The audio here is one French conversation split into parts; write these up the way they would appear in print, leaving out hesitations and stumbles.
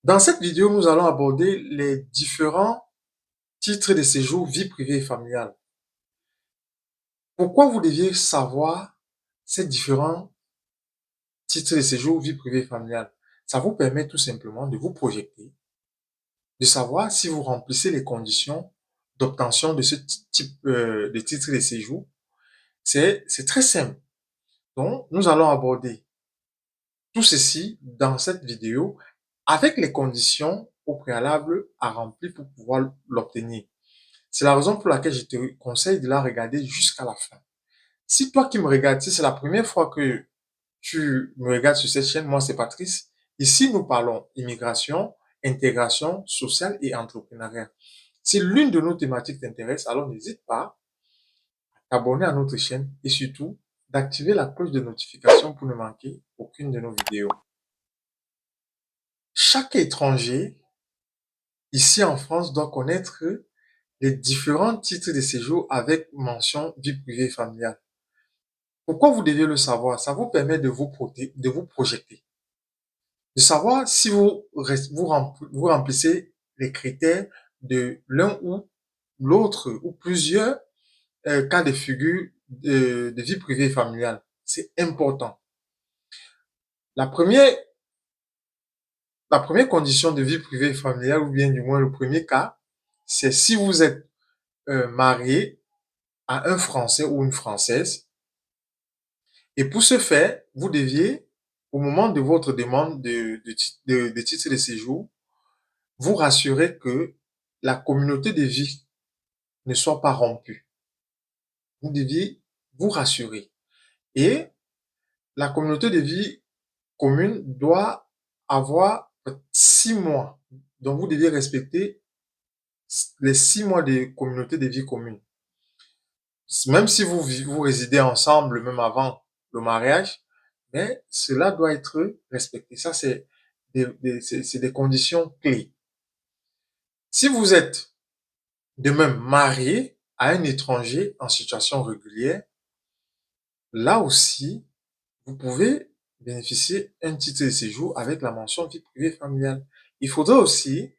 Dans cette vidéo, nous allons aborder les différents titres de séjour vie privée et familiale. Pourquoi vous deviez savoir ces différents titres de séjour vie privée et familiale? Ça vous permet tout simplement de vous projeter, de savoir si vous remplissez les conditions d'obtention de ce type de titre de séjour. C'est très simple. Donc, nous allons aborder tout ceci dans cette vidéo avec les conditions au préalable à remplir pour pouvoir l'obtenir. C'est la raison pour laquelle je te conseille de la regarder jusqu'à la fin. Si toi qui me regardes, si c'est la première fois que tu me regardes sur cette chaîne, moi c'est Patrice. Ici, nous parlons immigration, intégration sociale et entrepreneuriat. Si l'une de nos thématiques t'intéresse, alors n'hésite pas à t'abonner à notre chaîne et surtout d'activer la cloche de notification pour ne manquer aucune de nos vidéos. Chaque étranger ici en France doit connaître les différents titres de séjour avec mention vie privée et familiale. Pourquoi vous devez le savoir? Ça vous permet de vous projeter, de savoir si vous remplissez les critères de l'un ou l'autre ou plusieurs cas de figure de vie privée et familiale. C'est important. La première, la première condition de vie privée et familiale, ou bien du moins le premier cas, c'est si vous êtes marié à un Français ou une Française. Et pour ce faire, vous deviez, au moment de votre demande de titre de séjour, vous rassurer que la communauté de vie ne soit pas rompue. Vous deviez vous rassurer. Et la communauté de vie commune doit avoir 6 mois. Donc, vous devez respecter les 6 mois de communauté de vie commune. Même si vous résidez ensemble, même avant le mariage, mais cela doit être respecté. Ça, c'est des conditions clés. Si vous êtes de même marié à un étranger en situation régulière, là aussi, vous pouvez bénéficier d'un titre de séjour avec la mention vie privée familiale. Il faudrait aussi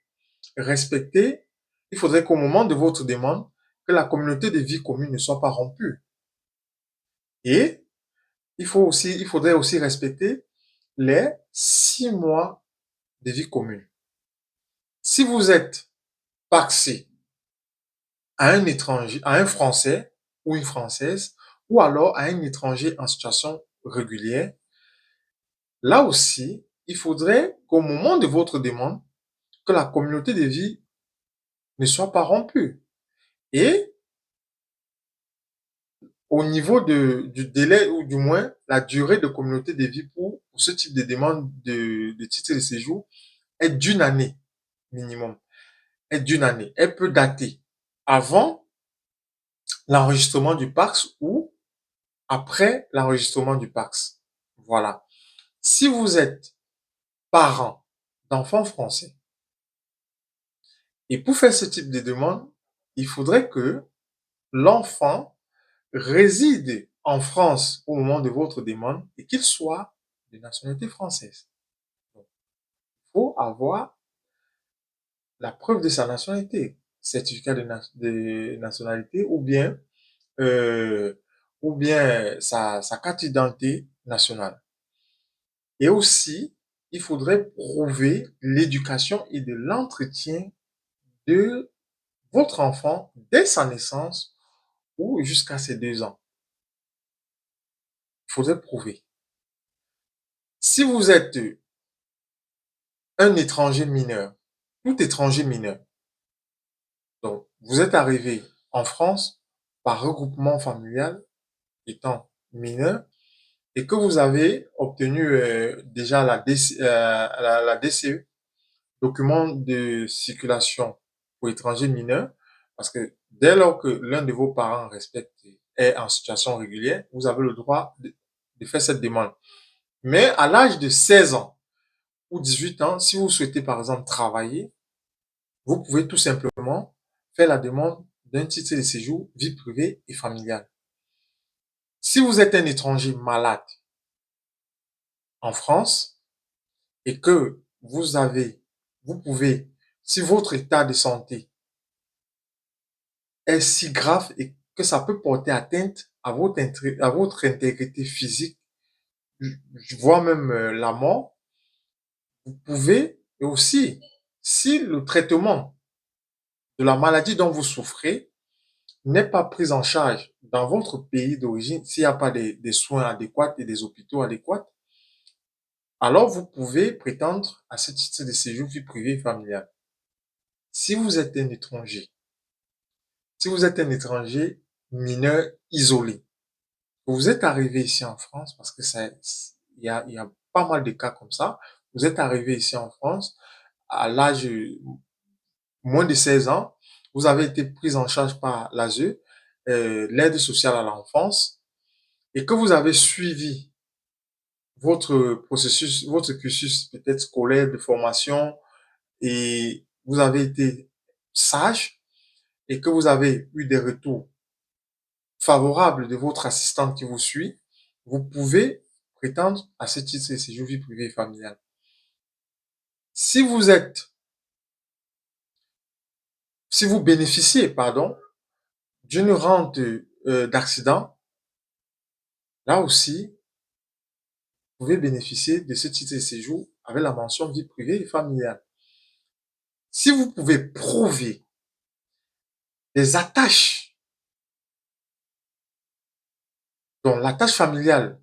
respecter, il faudrait qu'au moment de votre demande, que la communauté de vie commune ne soit pas rompue. Et il faudrait aussi respecter les 6 mois de vie commune. Si vous êtes paxé à un étranger, à un Français ou une Française, ou alors à un étranger en situation régulière, là aussi, il faudrait qu'au moment de votre demande, que la communauté de vie ne soit pas rompue. Et au niveau du délai, ou du moins la durée de communauté de vie pour ce type de demande de titre de séjour, est d'une année minimum. Est d'une année. Elle peut dater avant l'enregistrement du PAX ou après l'enregistrement du PAX. Voilà. Si vous êtes parent d'enfants français et pour faire ce type de demande, il faudrait que l'enfant réside en France au moment de votre demande et qu'il soit de nationalité française. Donc, il faut avoir la preuve de sa nationalité, certificat de nationalité euh, ou bien sa carte d'identité nationale. Et aussi, il faudrait prouver l'éducation et de l'entretien de votre enfant dès sa naissance ou jusqu'à ses 2 ans. Il faudrait prouver. Si vous êtes un étranger mineur, tout étranger mineur, donc vous êtes arrivé en France par regroupement familial étant mineur et que vous avez obtenu déjà la DCE, document de circulation pour étrangers mineurs, parce que dès lors que l'un de vos parents respecte est en situation régulière, vous avez le droit de faire cette demande. Mais à l'âge de 16 ans ou 18 ans, si vous souhaitez par exemple travailler, vous pouvez tout simplement faire la demande d'un titre de séjour vie privée et familiale. Si vous êtes un étranger malade en France et que vous pouvez, si votre état de santé est si grave et que ça peut porter atteinte à votre intégrité physique, voire même la mort, vous pouvez, et aussi, si le traitement de la maladie dont vous souffrez n'est pas pris en charge dans votre pays d'origine, s'il n'y a pas des soins adéquats et des hôpitaux adéquats, alors vous pouvez prétendre à ce titre de séjour vie privée et familiale. Si vous êtes un étranger, si vous êtes un étranger mineur isolé, vous êtes arrivé ici en France, parce que il y a pas mal de cas comme ça, vous êtes arrivé ici en France à l'âge moins de 16 ans, vous avez été pris en charge par l'ASE, l'aide sociale à l'enfance, et que vous avez suivi votre processus, votre cursus peut-être scolaire de formation, et vous avez été sage, et que vous avez eu des retours favorables de votre assistante qui vous suit, vous pouvez prétendre à ce titre de séjour vie privée et familiale. Si vous êtes, si vous bénéficiez, pardon, d'une rente d'accident, là aussi, vous pouvez bénéficier de ce titre de séjour avec la mention vie privée et familiale. Si vous pouvez prouver des attaches, dont l'attache familiale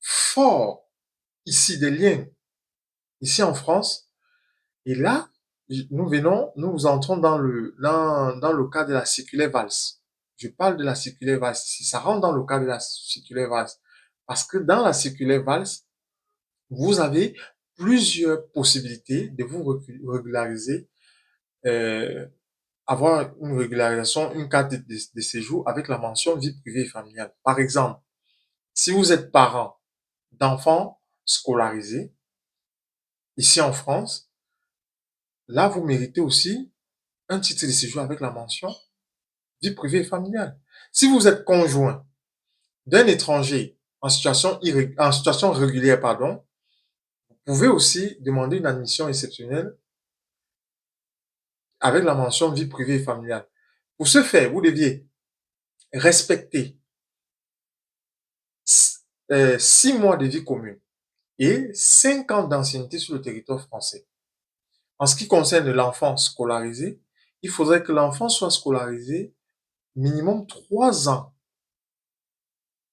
fort ici, des liens ici en France, et là, nous entrons dans le cas de la circulaire Valls. Je parle de la circulaire Valls. Si ça rentre dans le cas de la circulaire Valls, parce que dans la circulaire Valls, vous avez plusieurs possibilités de vous régulariser, euh, avoir une régularisation, une carte de séjour avec la mention vie privée et familiale. Par exemple, si vous êtes parent d'enfants scolarisés ici en France, là, vous méritez aussi un titre de séjour avec la mention vie privée et familiale. Si vous êtes conjoint d'un étranger en situation régulière, pardon, vous pouvez aussi demander une admission exceptionnelle avec la mention vie privée et familiale. Pour ce faire, vous deviez respecter 6 mois de vie commune et 5 ans d'ancienneté sur le territoire français. En ce qui concerne l'enfant scolarisé, il faudrait que l'enfant soit scolarisé minimum 3 ans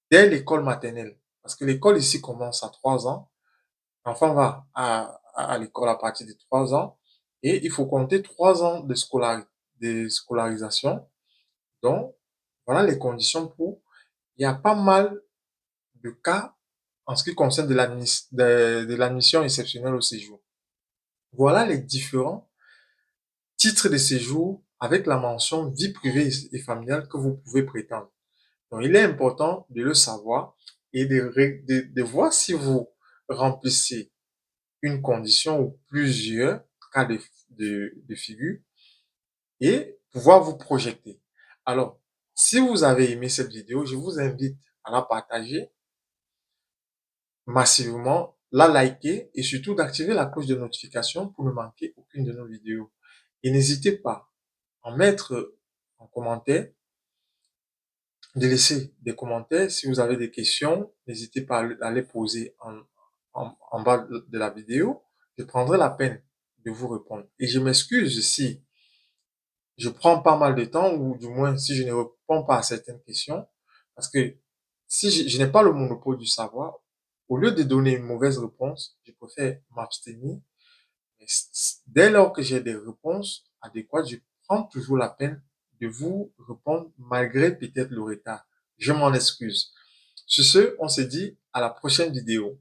dès l'école maternelle. Parce que l'école ici commence à 3 ans. L'enfant va à l'école à partir de 3 ans et il faut compter 3 ans de scolarisation. Donc, voilà les conditions pour... Il y a pas mal de cas en ce qui concerne de l'admission exceptionnelle au séjour. Voilà les différents titres de séjour avec la mention vie privée et familiale que vous pouvez prétendre. Donc, il est important de le savoir et de voir si vous remplissez une condition ou plusieurs cas de figure et pouvoir vous projeter. Alors, si vous avez aimé cette vidéo, je vous invite à la partager massivement, la liker et surtout d'activer la cloche de notification pour ne manquer aucune de nos vidéos. Et n'hésitez pas à mettre en commentaire, de laisser des commentaires. Si vous avez des questions, n'hésitez pas à les poser en bas de la vidéo. Je prendrai la peine de vous répondre. Et je m'excuse si je prends pas mal de temps ou du moins si je ne réponds pas à certaines questions. Parce que si je n'ai pas le monopole du savoir, au lieu de donner une mauvaise réponse, je préfère m'abstenir. Dès lors que j'ai des réponses adéquates, je prends toujours la peine de vous répondre malgré peut-être le retard. Je m'en excuse. Sur ce, on se dit à la prochaine vidéo.